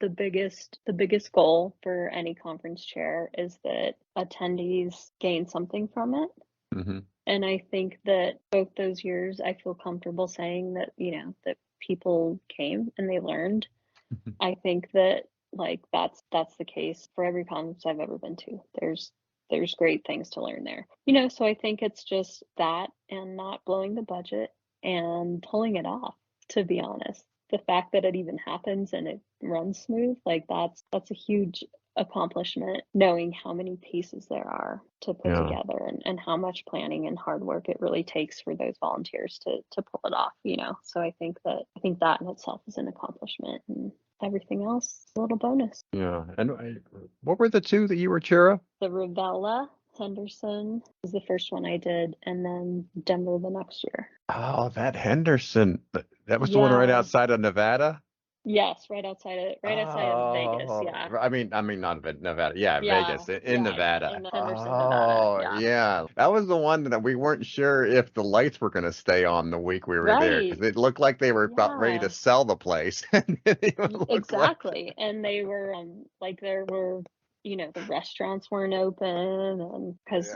the biggest goal for any conference chair is that attendees gain something from it. Mm-hmm. And I think that both those years, I feel comfortable saying that, that people came and they learned. I think that like that's the case for every conference I've ever been to. There's great things to learn there. So I think it's just that and not blowing the budget and pulling it off, to be honest. The fact that it even happens and it runs smooth, like that's a huge accomplishment, knowing how many pieces there are to put together and how much planning and hard work it really takes for those volunteers to pull it off, So I think that in itself is an accomplishment, and everything else is a little bonus. Yeah. And what were the 2 that you were chair of? The Ravella Henderson was the first one I did, and then Denver the next year. Oh, that Henderson. That was the one right outside of Nevada? Yes, right outside of Vegas. Yeah. I mean, not Nevada. Yeah, Vegas in Nevada. In Henderson, Nevada. Yeah. That was the one that we weren't sure if the lights were going to stay on the week we were there, because it looked like they were about ready to sell the place. Exactly, and they were there were. The restaurants weren't open, and because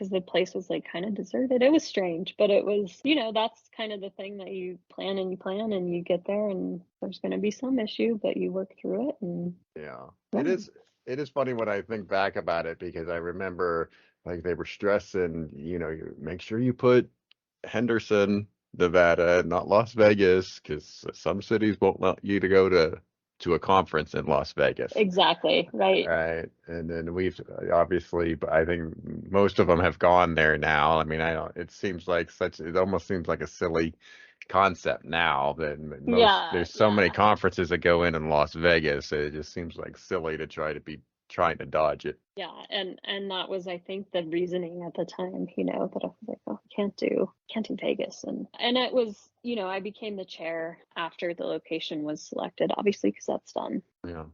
the place was like kind of deserted. It was strange, but it was, that's kind of the thing that you plan and you get there, and there's going to be some issue, but you work through it. And it is funny when I think back about it, because I remember like they were stressing, you make sure you put Henderson, Nevada, not Las Vegas, because some cities won't let you to go to a conference in Las Vegas. Exactly. Right. And then we've obviously, but I think most of them have gone there now. I mean, it almost seems like a silly concept now that there's so many conferences that go in Las Vegas. It just seems like silly to trying to dodge it. Yeah, and that was, I think, the reasoning at the time, that I was like, oh, I can't do Vegas. And it was, I became the chair after the location was selected, obviously, because that's done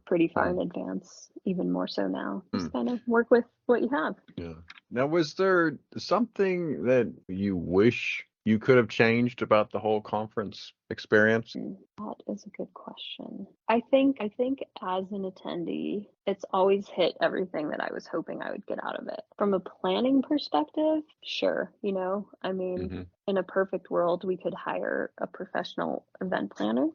pretty far in advance, even more so now. Just kind of work with what you have. Yeah. Now, was there something that you wish you could have changed about the whole conference experience? That is a good question. I think as an attendee, it's always hit everything that I was hoping I would get out of it. From a planning perspective, sure, I mean, in a perfect world, we could hire a professional event planner.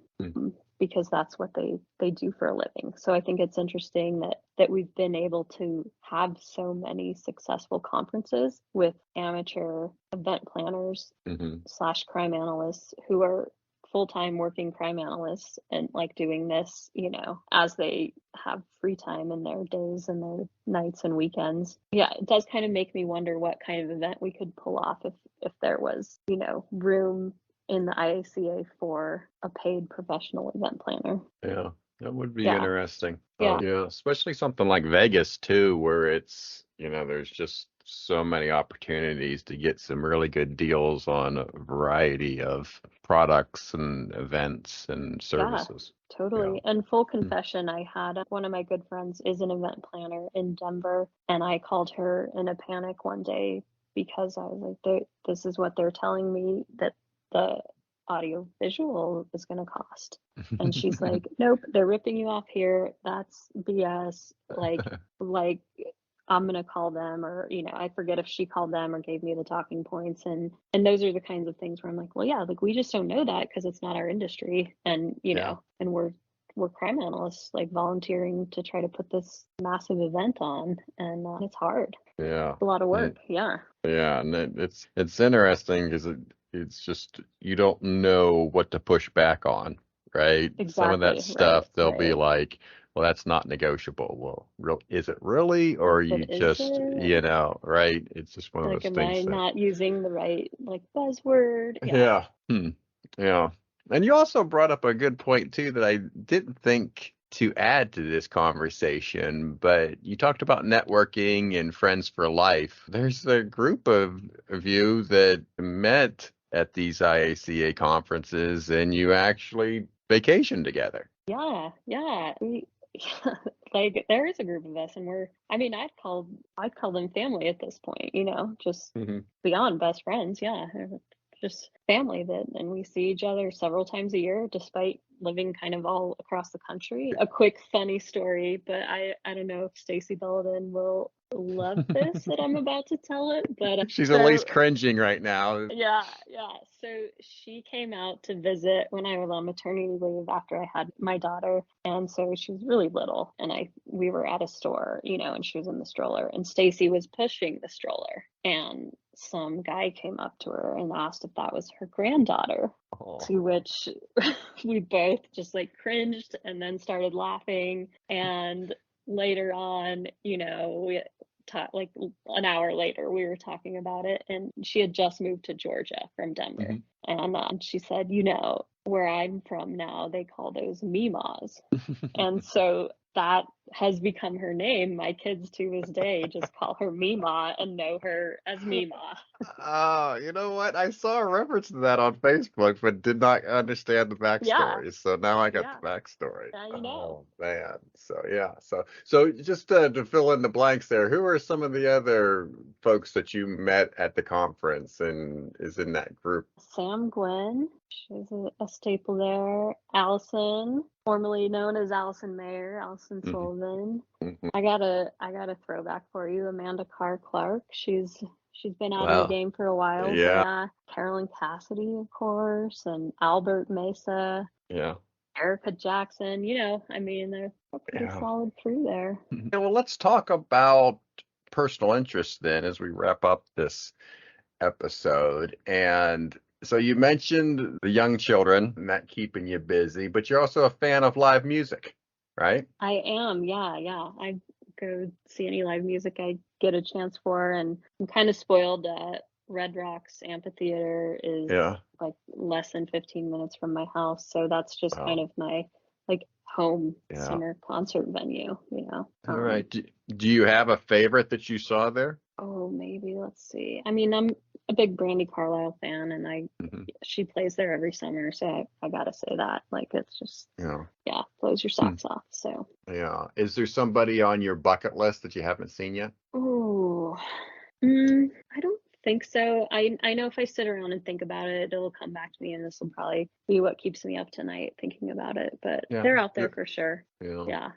Because that's what they do for a living. So I think it's interesting that we've been able to have so many successful conferences with amateur event planners / crime analysts who are full-time working crime analysts and like doing this, as they have free time in their days and their nights and weekends. Yeah, it does kind of make me wonder what kind of event we could pull off if there was, room in the IACA for a paid professional event planner. Yeah, that would be interesting. Yeah. Yeah, especially something like Vegas too, where it's, there's just so many opportunities to get some really good deals on a variety of products and events and services. Yeah, totally. Yeah. And full confession, I had one of my good friends is an event planner in Denver, and I called her in a panic one day because I was like, this is what they're telling me that the audio visual is going to cost. And she's like, nope, they're ripping you off here. That's BS. Like I'm going to call them, or, I forget if she called them or gave me the talking points. And those are the kinds of things where I'm like, well, yeah, like we just don't know that because it's not our industry. And, and we're crime analysts, like volunteering to try to put this massive event on, and it's hard. Yeah. It's a lot of work. Yeah. Yeah. And it's interesting because it's just, you don't know what to push back on, right? Exactly. Some of that stuff, they'll be right. like, well, that's not negotiable. Well, is it really? Or you just, right? It's just one of those am things. Am I not using the right, buzzword? Yeah. Yeah. And you also brought up a good point, too, that I didn't think to add to this conversation, but you talked about networking and friends for life. There's a group of you that met at these IACA conferences, and you actually vacation together. Yeah. Like there is a group of us, and I'd call them family at this point, just beyond best friends. Yeah. Just family and we see each other several times a year despite living kind of all across the country. A quick funny story, but I don't know if Stacey Belledin will love this that I'm about to tell it, but she's at least cringing right now. Yeah. So she came out to visit when I was on maternity leave after I had my daughter, and so she was really little, and we were at a store, and she was in the stroller, and Stacey was pushing the stroller, and some guy came up to her and asked if that was her granddaughter. To which we both just cringed and then started laughing. And later on, we an hour later, we were talking about it, and she had just moved to Georgia from Denver. And she said, where I'm from now, they call those Mimas. And so that has become her name. My kids to this day just call her Mima and know her as Mima. Oh, you know what? I saw a reference to that on Facebook, but did not understand the backstory. So now I got the backstory. Now you know. Oh man. So yeah. So just to fill in the blanks there, who are some of the other folks that you met at the conference and is in that group? Sam Gwinn. She's a staple there. Allison, formerly known as Allison Mayer, Allison Sullivan. I got a throwback for you, Amanda Carr-Clark. She's been out of the game for a while. Yeah. Carolyn Cassidy, of course, and Albert Mesa. Yeah. Erica Jackson. They're a pretty solid crew there. Yeah, well, let's talk about personal interest then as we wrap up this episode. And so you mentioned the young children and that keeping you busy, but you're also a fan of live music, right? I am, yeah. I go see any live music I get a chance for, and I'm kind of spoiled that Red Rocks Amphitheater is less than 15 minutes from my house, so that's just kind of my home center concert venue, All right. Do you have a favorite that you saw there? Oh, maybe. Let's see. I'm a big Brandi Carlile fan, and she plays there every summer, so I gotta say that. It's just blows your socks off. So is there somebody on your bucket list that you haven't seen yet? Oh, I don't think so. I know if I sit around and think about it, it'll come back to me, and this will probably be what keeps me up tonight thinking about it. But Yeah. they're out there for sure. Yeah. Yeah.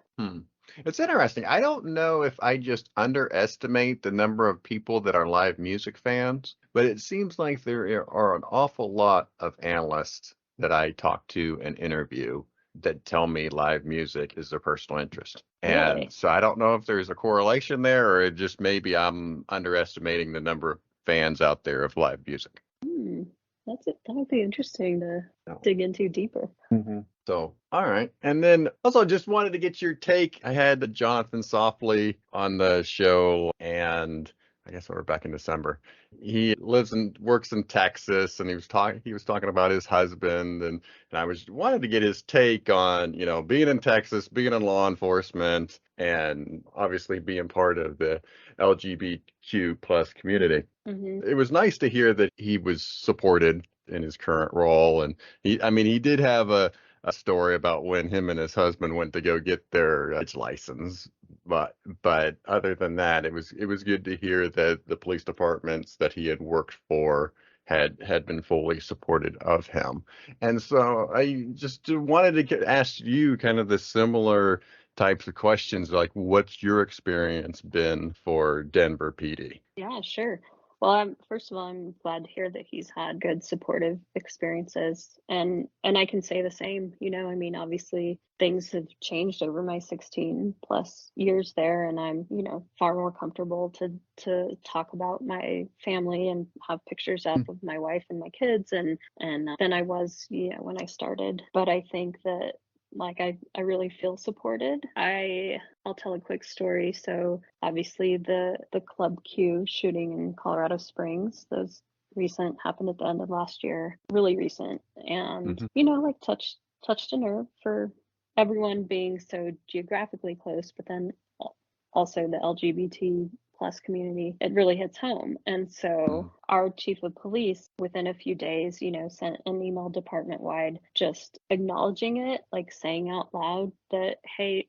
It's interesting. I don't know if I just underestimate the number of people that are live music fans, but it seems like there are an awful lot of analysts that I talk to and interview that tell me live music is their personal interest. Really? And so I don't know if there's a correlation there, or just maybe I'm underestimating the number of fans out there of live music. That would be interesting to dig into deeper. So, all right. And then also just wanted to get your take. I had Jonathan Softly on the show, and I guess we're back in December. He lives and works in Texas, and he was talking about his husband, and I wanted to get his take on, being in Texas, being in law enforcement, and obviously being part of the LGBTQ plus community. It was nice to hear that he was supported in his current role, and he did have a story about when him and his husband went to go get their license. But other than that, it was good to hear that the police departments that he had worked for had been fully supported of him. And so I just wanted to ask you kind of the similar types of questions, like what's your experience been for Denver PD? Yeah, sure. Well, first of all, I'm glad to hear that he's had good supportive experiences, and I can say the same. Obviously things have changed over my 16 plus years there, and I'm, far more comfortable to talk about my family and have pictures up of my wife and my kids, and than I was, when I started. But I think that I really feel supported. I'll tell a quick story. So obviously the Club Q shooting in Colorado Springs, those happened at the end of last year, really recent, and touched a nerve for everyone being so geographically close, but then also the LGBT plus community, it really hits home. And so our chief of police, within a few days, sent an email department wide just acknowledging it, like saying out loud that, hey,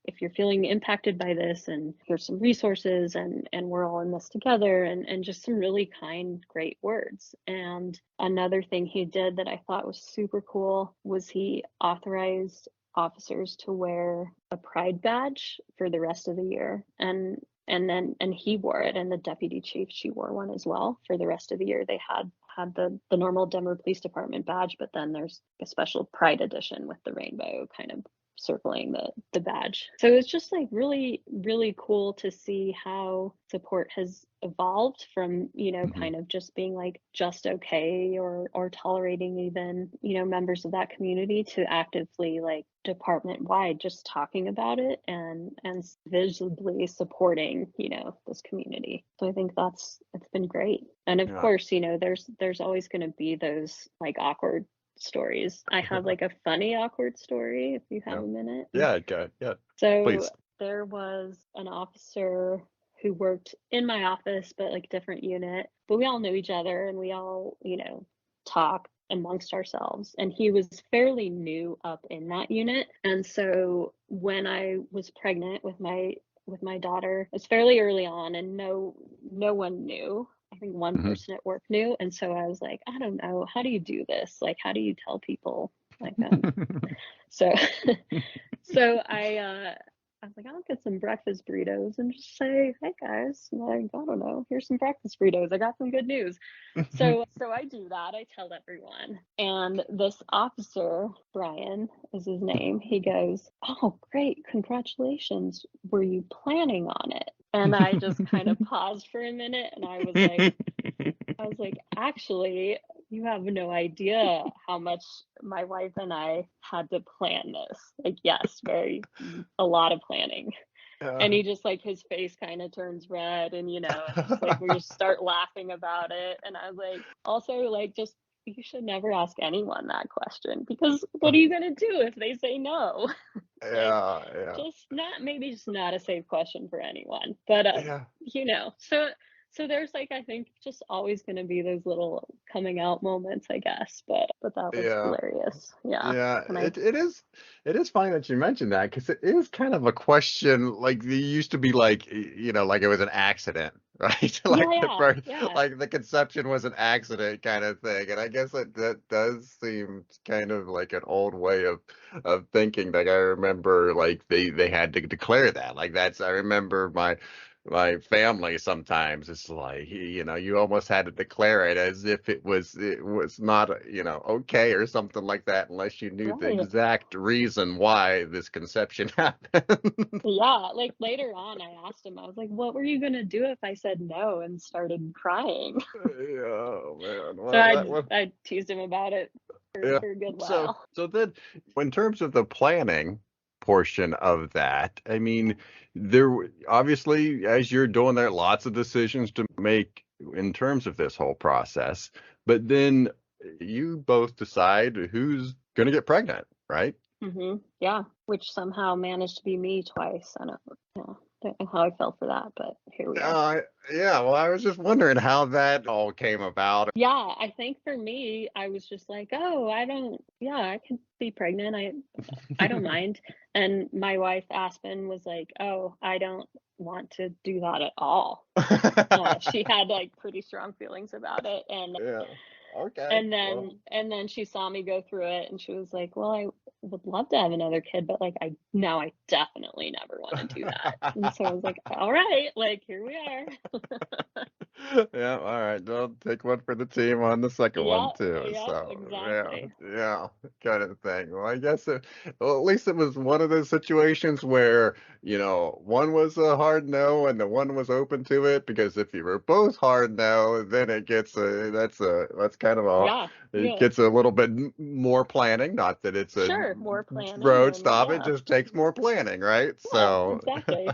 if you're feeling impacted by this, and here's some resources, and we're all in this together, and just some really kind, great words. And another thing he did that I thought was super cool was he authorized officers to wear a pride badge for the rest of the year, and he wore it, and the deputy chief, she wore one as well for the rest of the year. They had the normal Denver Police Department badge, but then there's a special pride edition with the rainbow kind of circling the badge. So it's just like really, really cool to see how support has evolved from, kind of just being like just okay or tolerating even, members of that community, to actively like department wide just talking about it and visibly supporting, this community. So I think it's been great. And of course, there's always going to be those like awkward stories. I have like a funny awkward story if you have a minute. Yeah, go. Yeah. So please. There was an officer who worked in my office, but like different unit, but we all knew each other, and we all, talk amongst ourselves. And he was fairly new up in that unit. And so when I was pregnant with my daughter, it was fairly early on, and no one knew. I think one person at work knew. And so I was like, I don't know, how do you do this? Like, how do you tell people like that? So I was like, I'll get some breakfast burritos and just say, hey guys, like, I don't know, here's some breakfast burritos. I got some good news. So I do that. I tell everyone. And this officer, Brian is his name, he goes, oh, great, congratulations. Were you planning on it? And I just kind of paused for a minute, and I was like, actually, you have no idea how much my wife and I had to plan this. Like, yes, a lot of planning. And he just like, his face kind of turns red, and just like we just start laughing about it. And I was like, also like, just, you should never ask anyone that question, because what are you going to do if they say no? Just not a safe question for anyone, but so there's like, I think just always going to be those little coming out moments, I guess, but that was hilarious. It is funny that you mentioned that, because it is kind of a question, like, you used to be like, like it was an accident right? Like the Yeah, birth, yeah, like the conception was an accident kind of thing. And I guess that does seem kind of like an old way of thinking. Like I remember like they had to declare that. Like that's I remember my family sometimes it's like you almost had to declare it as if it was not okay or something like that unless you knew the right. exact reason why this conception happened. Yeah, like later on, I asked him, I was like, what were you gonna do if I said no and started crying? Yeah, oh man. So Well, that was I teased him about it yeah. for a good So while. so then, in terms of the planning portion of that, I mean, obviously as you're doing there, lots of decisions to make in terms of this whole process. But then you both decide who's going to get pregnant, right? Yeah, which somehow managed to be me twice. Don't know how I felt for that, but here we are. Yeah. Well, I was just wondering how that all came about. Yeah, I think for me, I was just like, oh, yeah, I can be pregnant. I don't mind. And my wife Aspen was like, oh, I don't want to do that at all. She had like pretty strong feelings about it, Yeah. Okay. and Well. then she saw me go through it, and she was like, well, I would love to have another kid, but like I definitely never want to do that. And so I was like, all right, like here we are. Yeah, all right. I'll take one for the team on the second Yeah, one too. yeah, So exactly. yeah, kind of thing. Well, I guess well, at least it was one of those situations where one was a hard no and the one was open to it. Because if you were both hard no, then it gets that's kind of a Yeah, it yeah, gets a little bit more planning. Not that it's a sure, more planning, road and stop. It yeah, just takes more planning, right? yeah, So. exactly.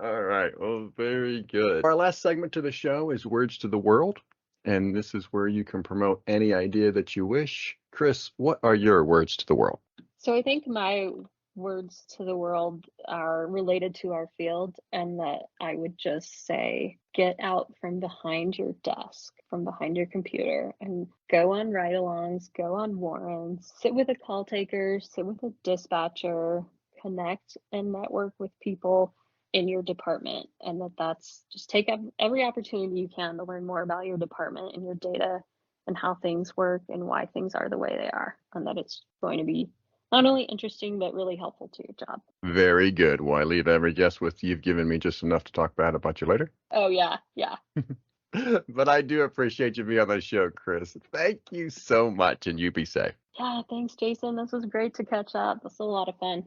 All right. Well, very good. Our last segment to the show is Words to the World. And this is where you can promote any idea that you wish. Kris, what are your words to the world? So I think my words to the world are related to our field, and that I would just say, get out from behind your desk, from behind your computer, and go on ride-alongs, go on warrants, sit with a call taker, sit with a dispatcher, connect and network with people in your department, and that's just take up every opportunity you can to learn more about your department and your data and how things work and why things are the way they are, and that it's going to be not only interesting but really helpful to your job. Very good. Well, I leave every guest with you've given me just enough to talk bad about you later. Oh yeah, yeah. But I do appreciate you being on the show, Kris. Thank you so much, and you be safe. Yeah, thanks, Jason. This was great to catch up. This was a lot of fun.